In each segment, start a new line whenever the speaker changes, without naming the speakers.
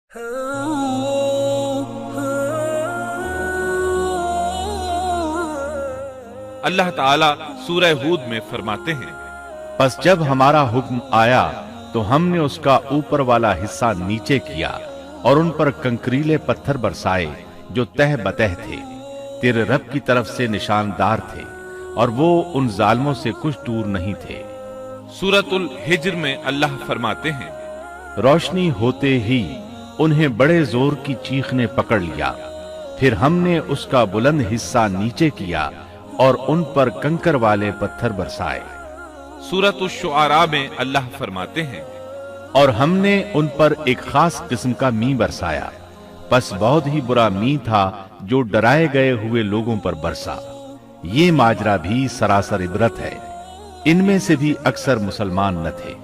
اللہ تعالیٰ سورہ ہود میں فرماتے ہیں،
پس جب ہمارا حکم آیا تو ہم نے اس کا اوپر والا حصہ نیچے کیا اور ان پر کنکریلے پتھر برسائے جو تہ بتہ تھے، تیرے رب کی طرف سے نشاندار تھے، اور وہ ان ظالموں سے کچھ دور نہیں تھے۔
سورۃ الحجر میں اللہ فرماتے ہیں،
روشنی ہوتے ہی انہیں بڑے زور کی چیخ نے پکڑ لیا، پھر ہم نے اس کا بلند حصہ نیچے کیا اور ان پر کنکر والے پتھر برسائے۔
سورۃ الشعراء میں اللہ فرماتے ہیں،
اور ہم نے ان پر ایک خاص قسم کا می برسایا، پس بہت ہی برا می تھا جو ڈرائے گئے ہوئے لوگوں پر برسا۔ یہ ماجرا بھی سراسر عبرت ہے، ان میں سے بھی اکثر مسلمان نہ تھے۔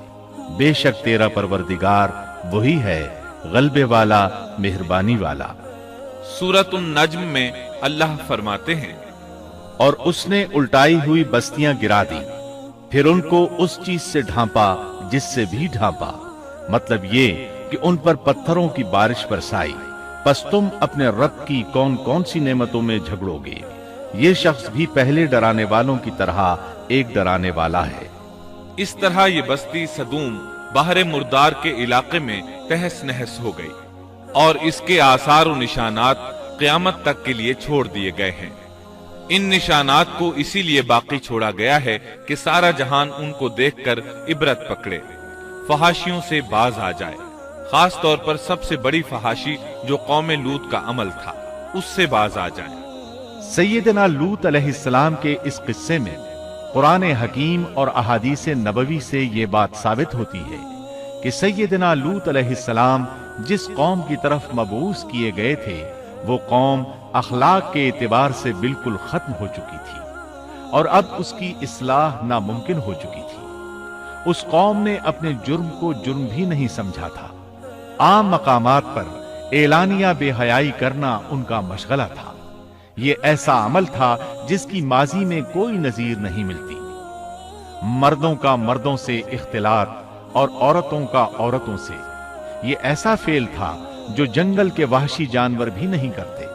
بے شک تیرا پروردگار وہی ہے، غلبے والا، مہربانی والا۔
سورۃ النجم میں اللہ فرماتے ہیں،
اور اس نے الٹائی ہوئی بستیاں گرا دی، پھر ان کو اس چیز سے ڈھانپا جس سے بھی ڈھانپا، مطلب یہ کہ ان پر پتھروں کی بارش برسائی۔ پس تم اپنے رب کی کون کون سی نعمتوں میں جھگڑو گے؟ یہ شخص بھی پہلے ڈرانے والوں کی طرح ایک ڈرانے والا ہے۔
اس طرح یہ بستی سدوم بحر مردار کے علاقے میں تہس نہس ہو گئی، اور اس کے آثار و نشانات قیامت تک کے لیے چھوڑ دیے گئے ہیں۔ ان نشانات کو اسی لیے باقی چھوڑا گیا ہے کہ سارا جہان ان کو دیکھ کر عبرت پکڑے، فحاشیوں سے باز آ جائے، خاص طور پر سب سے بڑی فحاشی جو قوم لوط کا عمل تھا، اس سے باز آ جائیں۔
سیدنا لوط علیہ السلام کے اس قصے میں قرآن حکیم اور احادیث نبوی سے یہ بات ثابت ہوتی ہے کہ سیدنا لوط علیہ السلام جس قوم کی طرف مبعوث کیے گئے تھے، وہ قوم اخلاق کے اعتبار سے بالکل ختم ہو چکی تھی، اور اب اس کی اصلاح ناممکن ہو چکی تھی۔ اس قوم نے اپنے جرم کو جرم بھی نہیں سمجھا تھا۔ عام مقامات پر اعلانیہ بے حیائی کرنا ان کا مشغلہ تھا۔ یہ ایسا عمل تھا جس کی ماضی میں کوئی نظیر نہیں ملتی۔ مردوں کا مردوں سے اختلاط اور عورتوں کا عورتوں سے، یہ ایسا فعل تھا جو جنگل کے وحشی جانور بھی نہیں کرتے۔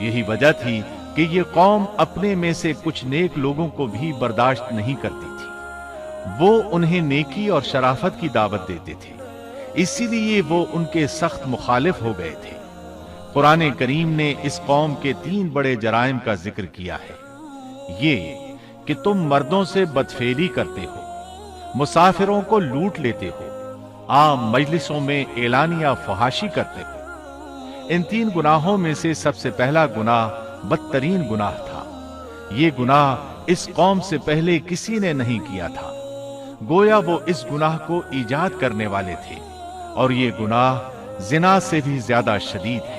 یہی وجہ تھی کہ یہ قوم اپنے میں سے کچھ نیک لوگوں کو بھی برداشت نہیں کرتی تھی۔ وہ انہیں نیکی اور شرافت کی دعوت دیتے تھے، اسی لیے وہ ان کے سخت مخالف ہو گئے تھے۔ قرآن کریم نے اس قوم کے 3 بڑے جرائم کا ذکر کیا ہے۔ یہ کہ تم مردوں سے بدفعلی کرتے ہو، مسافروں کو لوٹ لیتے ہو، عام مجلسوں میں اعلانیہ فحاشی کرتے ہو۔ ان 3 گناہوں میں سے سب سے پہلا گناہ بدترین گناہ تھا۔ یہ گناہ اس قوم سے پہلے کسی نے نہیں کیا تھا، گویا وہ اس گناہ کو ایجاد کرنے والے تھے، اور یہ گناہ زنا سے بھی زیادہ شدید ہے۔